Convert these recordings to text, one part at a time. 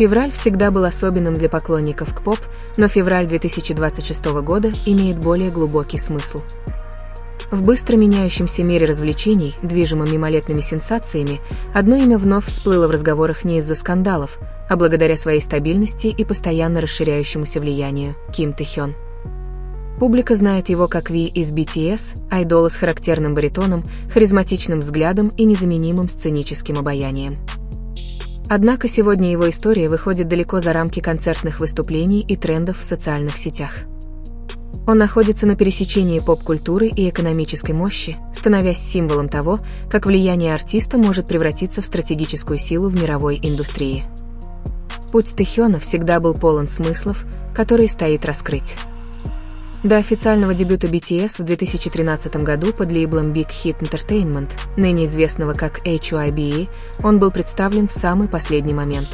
Февраль всегда был особенным для поклонников K-pop, но февраль 2026 года имеет более глубокий смысл. В быстро меняющемся мире развлечений, движимом мимолетными сенсациями, одно имя вновь всплыло в разговорах не из-за скандалов, а благодаря своей стабильности и постоянно расширяющемуся влиянию – Ким Тэ-хён. Публика знает его как V из BTS, айдола с характерным баритоном, харизматичным взглядом и незаменимым сценическим обаянием. Однако сегодня его история выходит далеко за рамки концертных выступлений и трендов в социальных сетях. Он находится на пересечении поп-культуры и экономической мощи, становясь символом того, как влияние артиста может превратиться в стратегическую силу в мировой индустрии. Путь Тэ-хёна всегда был полон смыслов, которые стоит раскрыть. До официального дебюта BTS в 2013 году под лейблом Big Hit Entertainment, ныне известного как HYBE, он был представлен в самый последний момент.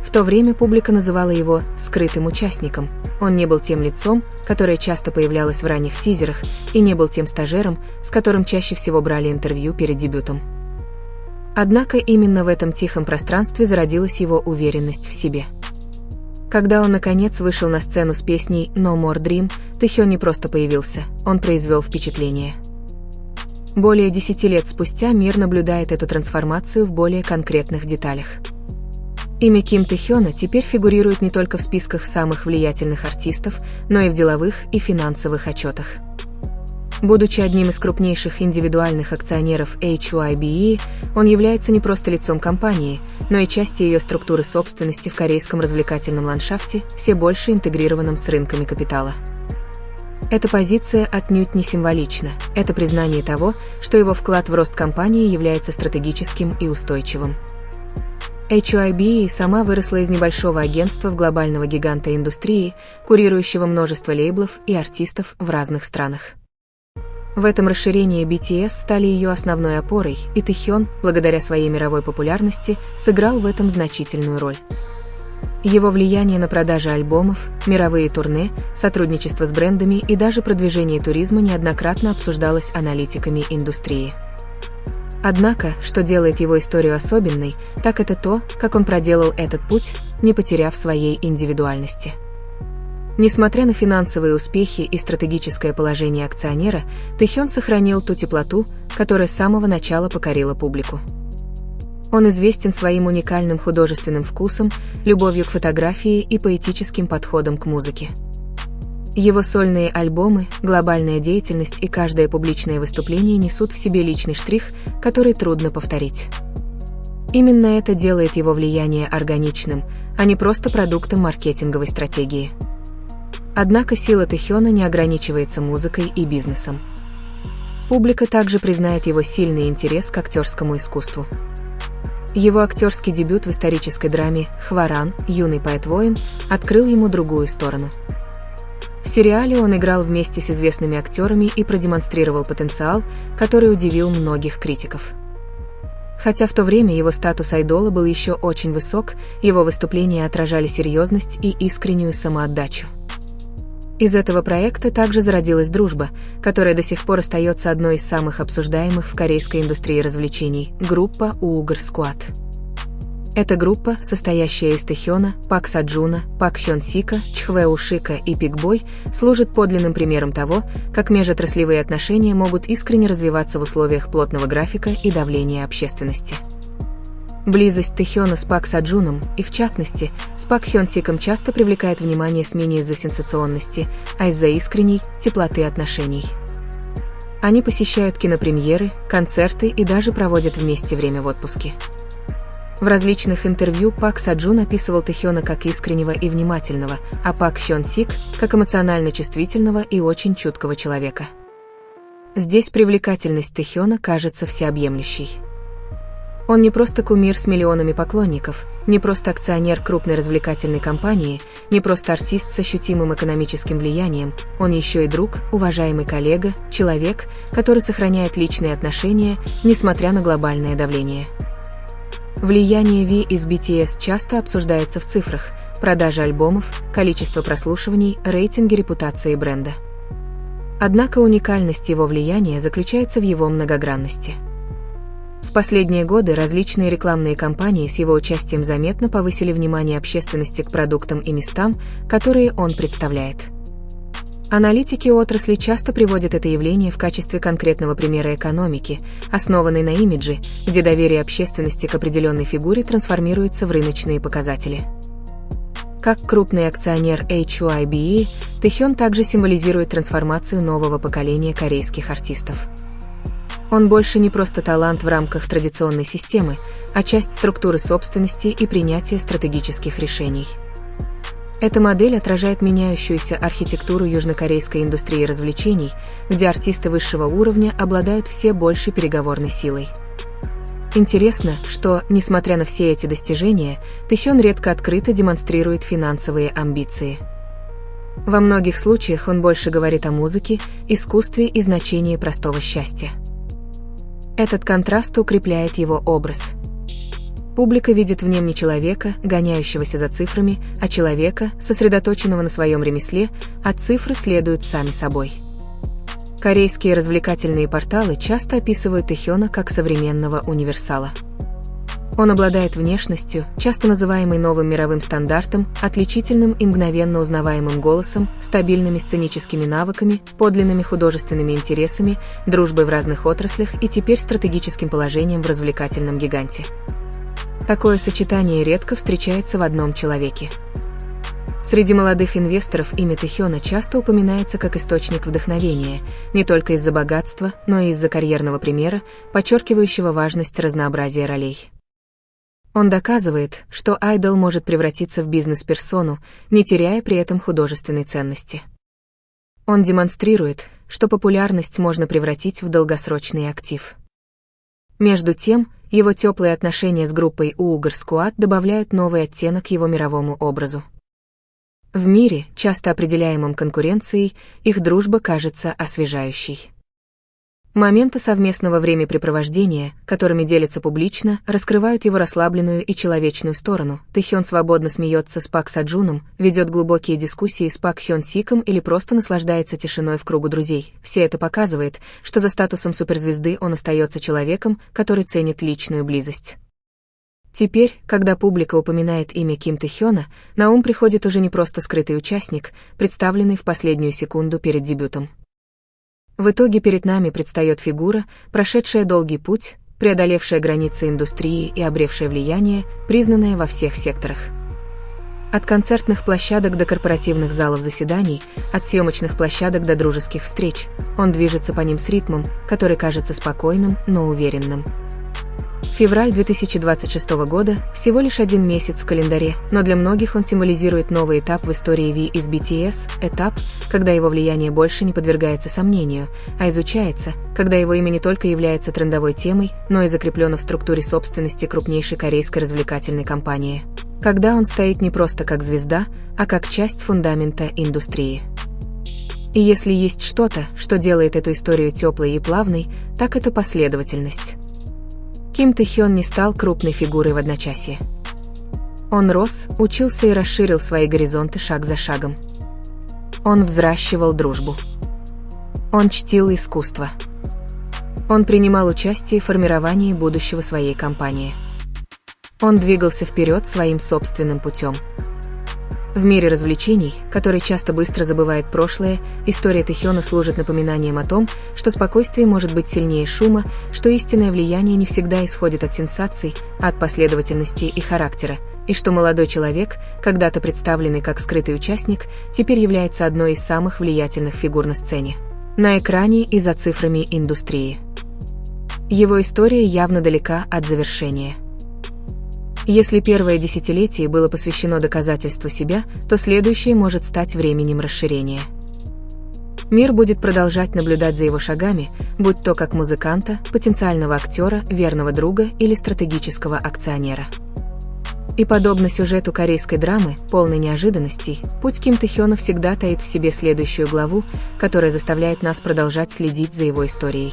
В то время публика называла его «скрытым участником». Он не был тем лицом, которое часто появлялось в ранних тизерах, и не был тем стажером, с которым чаще всего брали интервью перед дебютом. Однако именно в этом тихом пространстве зародилась его уверенность в себе. Когда он, наконец, вышел на сцену с песней «No More Dream», Тэ-хён не просто появился, он произвел впечатление. Более 10 лет спустя мир наблюдает эту трансформацию в более конкретных деталях. Имя Ким Тэ-хёна теперь фигурирует не только в списках самых влиятельных артистов, но и в деловых и финансовых отчетах. Будучи одним из крупнейших индивидуальных акционеров HYBE, он является не просто лицом компании, но и частью ее структуры собственности в корейском развлекательном ландшафте, все больше интегрированном с рынками капитала. Эта позиция отнюдь не символична, это признание того, что его вклад в рост компании является стратегическим и устойчивым. HYBE сама выросла из небольшого агентства в глобального гиганта индустрии, курирующего множество лейблов и артистов в разных странах. В этом расширении BTS стали ее основной опорой, и Тэ-хён, благодаря своей мировой популярности, сыграл в этом значительную роль. Его влияние на продажи альбомов, мировые турне, сотрудничество с брендами и даже продвижение туризма неоднократно обсуждалось аналитиками индустрии. Однако, что делает его историю особенной, так это то, как он проделал этот путь, не потеряв своей индивидуальности. Несмотря на финансовые успехи и стратегическое положение акционера, Тэ-хён сохранил ту теплоту, которая с самого начала покорила публику. Он известен своим уникальным художественным вкусом, любовью к фотографии и поэтическим подходом к музыке. Его сольные альбомы, глобальная деятельность и каждое публичное выступление несут в себе личный штрих, который трудно повторить. Именно это делает его влияние органичным, а не просто продуктом маркетинговой стратегии. Однако сила Тэ-хёна не ограничивается музыкой и бизнесом. Публика также признает его сильный интерес к актерскому искусству. Его актерский дебют в исторической драме «Хваран. Юный поэт-воин» открыл ему другую сторону. В сериале он играл вместе с известными актерами и продемонстрировал потенциал, который удивил многих критиков. Хотя в то время его статус айдола был еще очень высок, его выступления отражали серьезность и искреннюю самоотдачу. Из этого проекта также зародилась дружба, которая до сих пор остается одной из самых обсуждаемых в корейской индустрии развлечений – группа Ugr Squad. Эта группа, состоящая из Тэ-хёна, Пак Саджуна, Пак Хён Сика, Чхве Ушика и Пик Бой, служит подлинным примером того, как межотраслевые отношения могут искренне развиваться в условиях плотного графика и давления общественности. Близость Тэ-хёна с Пак Саджуном, и в частности, с Пак Хён Сиком часто привлекает внимание СМИ не из-за сенсационности, а из-за искренней теплоты отношений. Они посещают кинопремьеры, концерты и даже проводят вместе время в отпуске. В различных интервью Пак Саджун описывал Тэ-хёна как искреннего и внимательного, а Пак Хён Сик – как эмоционально чувствительного и очень чуткого человека. Здесь привлекательность Тэ-хёна кажется всеобъемлющей. Он не просто кумир с миллионами поклонников, не просто акционер крупной развлекательной компании, не просто артист с ощутимым экономическим влиянием, он еще и друг, уважаемый коллега, человек, который сохраняет личные отношения, несмотря на глобальное давление. Влияние V из BTS часто обсуждается в цифрах: продажи альбомов, количество прослушиваний, рейтинги репутации бренда. Однако уникальность его влияния заключается в его многогранности. В последние годы различные рекламные кампании с его участием заметно повысили внимание общественности к продуктам и местам, которые он представляет. Аналитики отрасли часто приводят это явление в качестве конкретного примера экономики, основанной на имидже, где доверие общественности к определенной фигуре трансформируется в рыночные показатели. Как крупный акционер HYBE, Тэхён также символизирует трансформацию нового поколения корейских артистов. Он больше не просто талант в рамках традиционной системы, а часть структуры собственности и принятия стратегических решений. Эта модель отражает меняющуюся архитектуру южнокорейской индустрии развлечений, где артисты высшего уровня обладают все большей переговорной силой. Интересно, что, несмотря на все эти достижения, Тэхён редко открыто демонстрирует финансовые амбиции. Во многих случаях он больше говорит о музыке, искусстве и значении простого счастья. Этот контраст укрепляет его образ. Публика видит в нем не человека, гоняющегося за цифрами, а человека, сосредоточенного на своем ремесле, а цифры следуют сами собой. Корейские развлекательные порталы часто описывают Тэхёна как современного универсала. Он обладает внешностью, часто называемой новым мировым стандартом, отличительным и мгновенно узнаваемым голосом, стабильными сценическими навыками, подлинными художественными интересами, дружбой в разных отраслях и теперь стратегическим положением в развлекательном гиганте. Такое сочетание редко встречается в одном человеке. Среди молодых инвесторов имя Тэхёна часто упоминается как источник вдохновения, не только из-за богатства, но и из-за карьерного примера, подчеркивающего важность разнообразия ролей. Он доказывает, что айдол может превратиться в бизнес-персону, не теряя при этом художественной ценности. Он демонстрирует, что популярность можно превратить в долгосрочный актив. Между тем, его теплые отношения с группой Уугр Сквад добавляют новый оттенок его мировому образу. В мире, часто определяемом конкуренцией, их дружба кажется освежающей. Моменты совместного времяпрепровождения, которыми делятся публично, раскрывают его расслабленную и человечную сторону. Тэхён свободно смеется с Пак Саджуном, ведет глубокие дискуссии с Пак Хён Сиком или просто наслаждается тишиной в кругу друзей. Все это показывает, что за статусом суперзвезды он остается человеком, который ценит личную близость. Теперь, когда публика упоминает имя Ким Тэхёна, на ум приходит уже не просто скрытый участник, представленный в последнюю секунду перед дебютом. В итоге перед нами предстает фигура, прошедшая долгий путь, преодолевшая границы индустрии и обретшая влияние, признанная во всех секторах. От концертных площадок до корпоративных залов заседаний, от съемочных площадок до дружеских встреч, он движется по ним с ритмом, который кажется спокойным, но уверенным. Февраль 2026 года – всего лишь один месяц в календаре, но для многих он символизирует новый этап в истории V из BTS, этап, когда его влияние больше не подвергается сомнению, а изучается, когда его имя не только является трендовой темой, но и закреплено в структуре собственности крупнейшей корейской развлекательной компании. Когда он стоит не просто как звезда, а как часть фундамента индустрии. И если есть что-то, что делает эту историю теплой и плавной, так это последовательность. Ким Тэхён не стал крупной фигурой в одночасье. Он рос, учился и расширил свои горизонты шаг за шагом. Он взращивал дружбу. Он чтил искусство. Он принимал участие в формировании будущего своей компании. Он двигался вперед своим собственным путем. В мире развлечений, который часто быстро забывает прошлое, история Тэхёна служит напоминанием о том, что спокойствие может быть сильнее шума, что истинное влияние не всегда исходит от сенсаций, а от последовательности и характера, и что молодой человек, когда-то представленный как скрытый участник, теперь является одной из самых влиятельных фигур на сцене, на экране и за цифрами индустрии. Его история явно далека от завершения. Если первое десятилетие было посвящено доказательству себя, то следующее может стать временем расширения. Мир будет продолжать наблюдать за его шагами, будь то как музыканта, потенциального актера, верного друга или стратегического акционера. И подобно сюжету корейской драмы, полной неожиданностей, путь Ким Тэхёна всегда таит в себе следующую главу, которая заставляет нас продолжать следить за его историей.